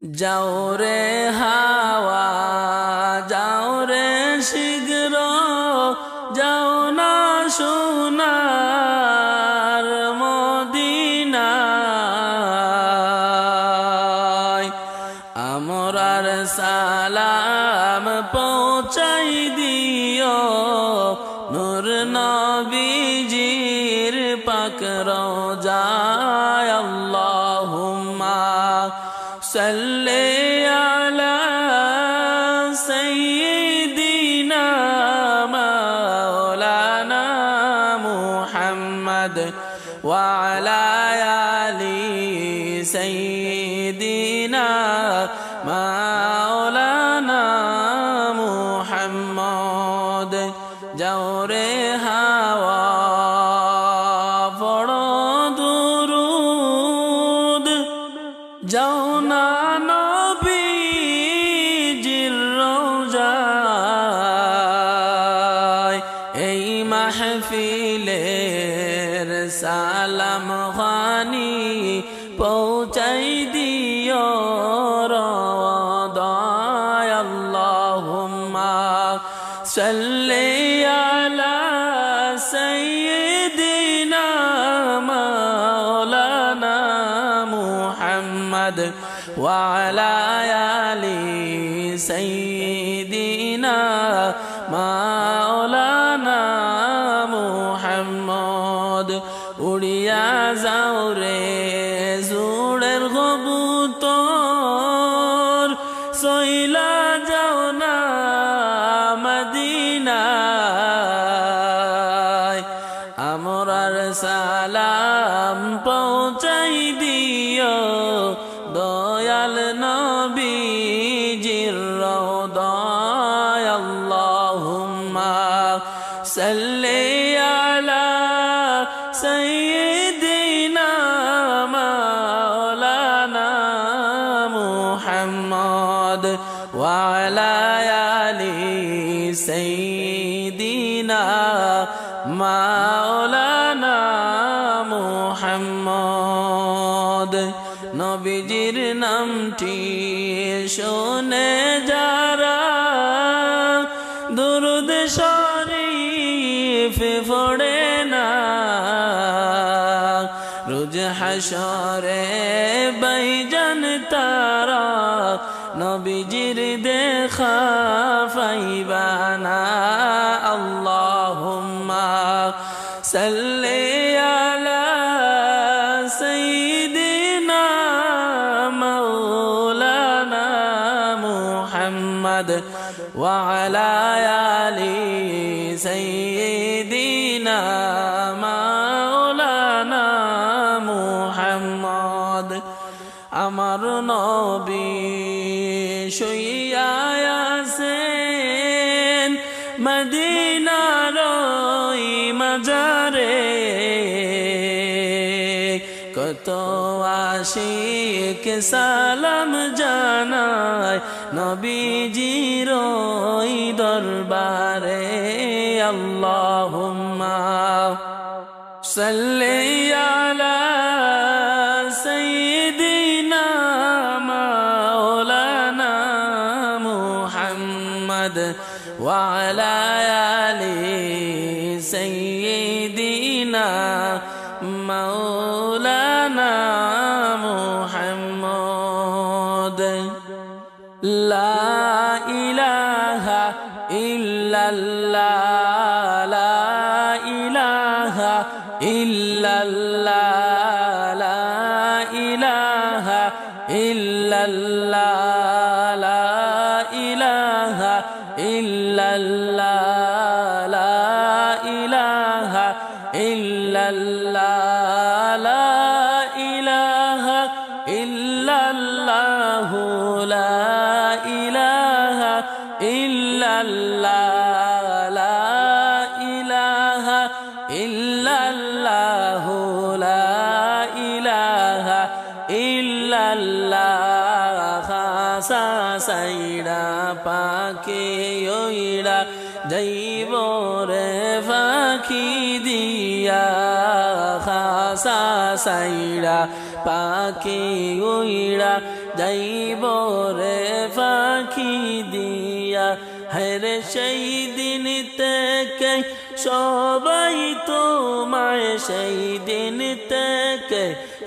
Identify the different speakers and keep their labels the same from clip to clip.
Speaker 1: যাও রে হাওয়া যাও রে শীঘ্র যাও না সোনার মদিনায় আমরার সালাম পৌঁছাই দিও নূর নবীজির পাক রওজায় আল্লাহুম্মা সাল্লি আলা সাইয়্যিদিনা মাওলানা মুহাম্মদ ওয়া আলা আলি সাইয়্যিদিনা মাওলানা মুহাম্মদ যাও রে হাওয়া পড়ো দুরূদ যাও না নবীজির রওজায় এই মাহফিলের সালাম খানি পৌঁছাই দিও রওদায় আল্লাহুম্মা সাল্লি আলা সাইয়্যিদিনা মাওলানা মুহাম্মদ ওয়া আলা আলি সাইয়্যিদিনা মাওলানা মুহাম্মদ উড়িয়া যাও রে জুড়ের কবুতর সইলা যাও না মদিনায় আমরার সালাম পৌঁছাই দিও দয়াল নবীজির রওদায় আল্লাহুম্মা সাল্লি আলা সাইয়্যিদিনা মাওলানা মুহাম্মদ ওয়া আলা আলি সাইয়্যিদিনা মাওলানা মুহাম্মদ নবীজির নামটি শুনে যারা দুরূদ শরীফ পড়ে না রোজ হাশরে বাইজান তারা নবীজির দেখা পাইবানা আল্লাহুম্মা সাল্লি আলা সাইয়্যিদিনা মাওলানা মুহাম্মদ ওয়া আলা আলি সাইয়্যিদিনা মাওলানা মুহাম্মদ আমার নবী শুইয়া আছেন মদিনার ওই মাজারে কত আশিক সালাম জানায় নবীজির ওই দরবারে আল্লাহুম্মা সাল্লি আলা সাইয়্যিদিনা মাওলানা মুহাম্মদ ওয়া আলা আলি সাইয়্যিদিনা মাওলানা মুহাম্মদ লা ইলাহা ইল্লাল্লাহ লা ইলাহা ইল্লাল্লাহ লা ইলাহা ইল্লাল্লাহ লা ইলাহা ইল্লাল্লাহ লা ইলাহা ইল্লাল্লাহ লা ইলাহা ইল্লাল্লাহ লা ইলাহা ইল্লাল্লাহ লা ইলাহা ইল্লাল্লাহ লা ইলাহা ইল্লাল্লাহ খাসা সাইরা পাকে ওইরা যাইব রে ফাঁকি দিয়া খাসা সাইরা পাখি উইরা যাইব রে ফাঁকি দিয়া। হরে সেই দিন থেকে সবাই তোমায়, সেই দিন থেকে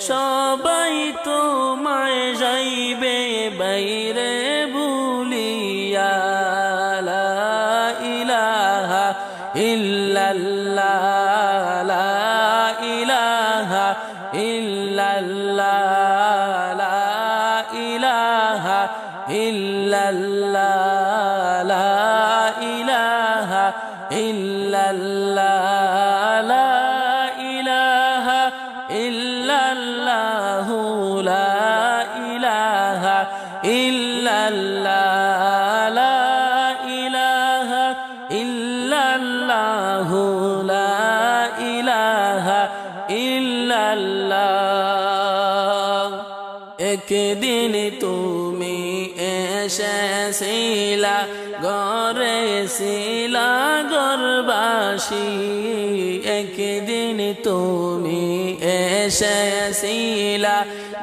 Speaker 1: সবাই তোমায় যাইবে বাইরে ভুলিয়া। লা ইলাহা ইল্লাল্লাহ, লা ইলাহা ইল্লাল্লাহ, লা ইলাহা ইল্লাল্লাহ, লা ইলাহা ইল্লাল্লাহ, লা ইলাহা ইল্লাল্লাহ, লা ইলাহা ইল্লাল্লাহ, লা ইলাহা ইল্লাল্লাহ, লা ইলাহা ইল্লাল্লাহ। একদিন তুমি এসেছিলা ঘরে ছিলা ঘরবাসী, একদিন তুমি এসেছিলা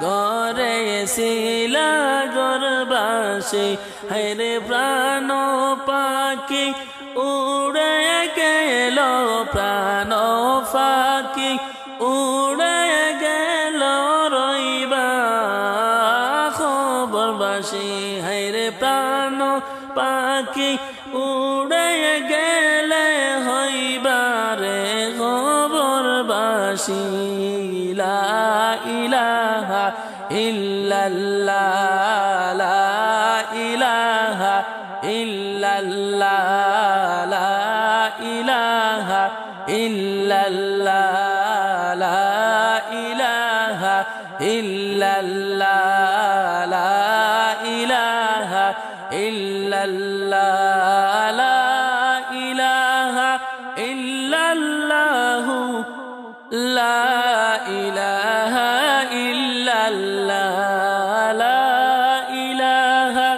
Speaker 1: ঘরে ছিলা ঘরবাসী। হায়রে প্রাণ পাখি উড়ে গেল, প্রাণ পাখি উড়ে গেল রইবা খবরবাসী। হায়রে প্রাণ পাখি উড়ে গেলে হইবারে খবরবাসী। লা ইলাহা ইল্লাল্লাহ, লা ইলাহা ইল্লাল্লাহ, লা ইলাহা ইল্লাল্লাহ, লা ইলাহা ইল্লাল্লাহ, লা ইলাহা ইল্লাল্লাহ, লা ইলাহা ইল্লাল্লাহ, লা ইলাহা ইল্লাল্লাহ, লা ইলাহা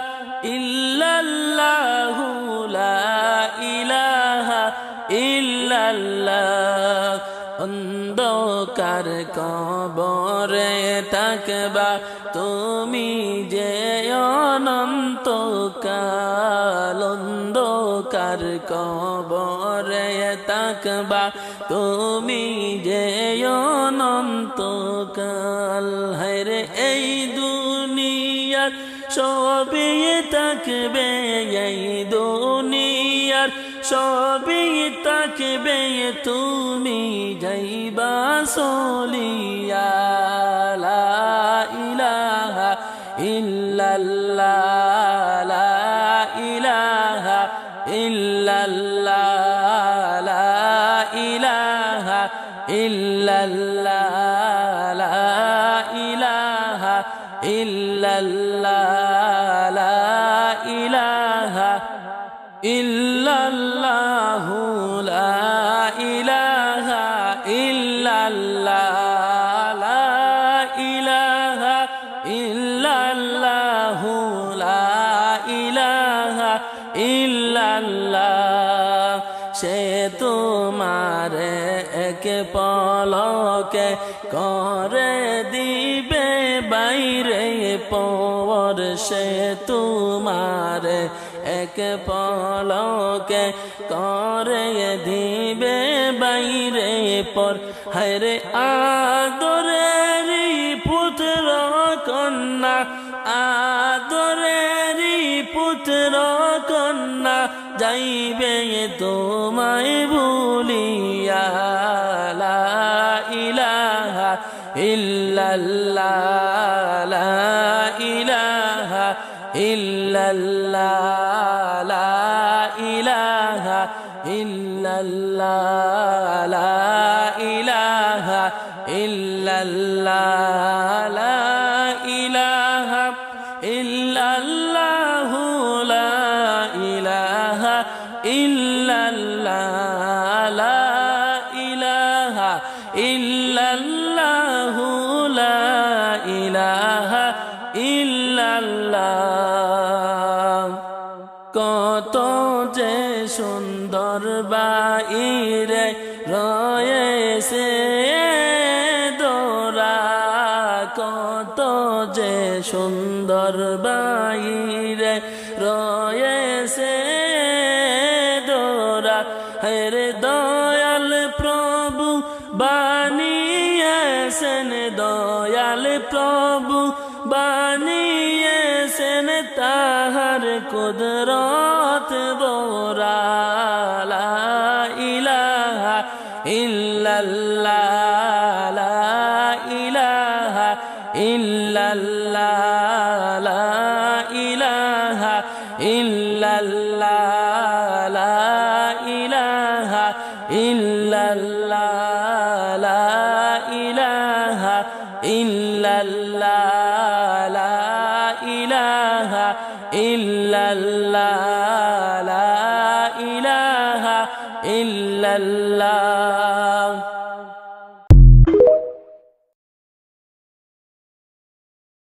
Speaker 1: ইল্লাল্লাহ, লা ইলাহা ইল্লাল্লাহ। অন্ধকার কবরে থাকবা তুমি যে অনন্তকাল, অন্ধকার কবরে থাকবা তুমি যে অনন্তকাল। হায়রে এই দুনিয়ার সবই থাকবে, এই দুনিয়ার সবই থাকবে, তুমি যাইবা চলিয়া। লা ইলাহা ইল্লাল্লাহ, লা ইলাহা ইল্লাল্লাহ, লা ইলাহা ইল্লাল্লাহ, লা ইলাহা ইল্লাল্লাহ, লা ইলাহা ইল্লাল্লাহ, লা ইলাহা ইল্লাল্লাহ, লা ইলাহা ইল্লাল্লাহ, লা ইলাহা ইল্লাল্লাহ। সে তোমারে এক পলকে করে দিবে বাইরে পর, সে তোমারে এক পলকে করে দিবে বাইরে পর। হায়রে আদরেরি পুত্র কন্যা, আদরেরি পুত্র কন্যা যাইবে তোমায় ভুলিয়া। লা ইলাহা ইল্লাল্লাহ, লা ইলাহা ইল্লাল্লাহ, লা ইলাহা ইল্লাল্লাহ, লা ইলাহা ইল্লাল্লাহ, লা ইলাহা ইল্লাল্লাহ, লা ইলাহা ইল্লাল্লাহ, লা ইলাহা ইল্লাল্লাহ, লা ইলাহা ইল্লাল্লাহ। কত যে সুন্দর বাইরে রয়েছে দোরা, কত যে সুন্দর বাইরে রয়েছে দোরা হেরে দয়াল প্রভু বানিয়েছেন দয়াল প্রভু বানিয়েছেন তাহার কুদরত বোরা লা ইলাহা ইল্লাল্লাহ লা ইলাহা ইল্লাল্লাহ লা ইলাহা ইল্লাল্লাহ লা ইলাহা ইল্লাল্লাহ লা ইলাহা ইল্লাল্লাহ লা ইলাহা ইল্লাল্লাহ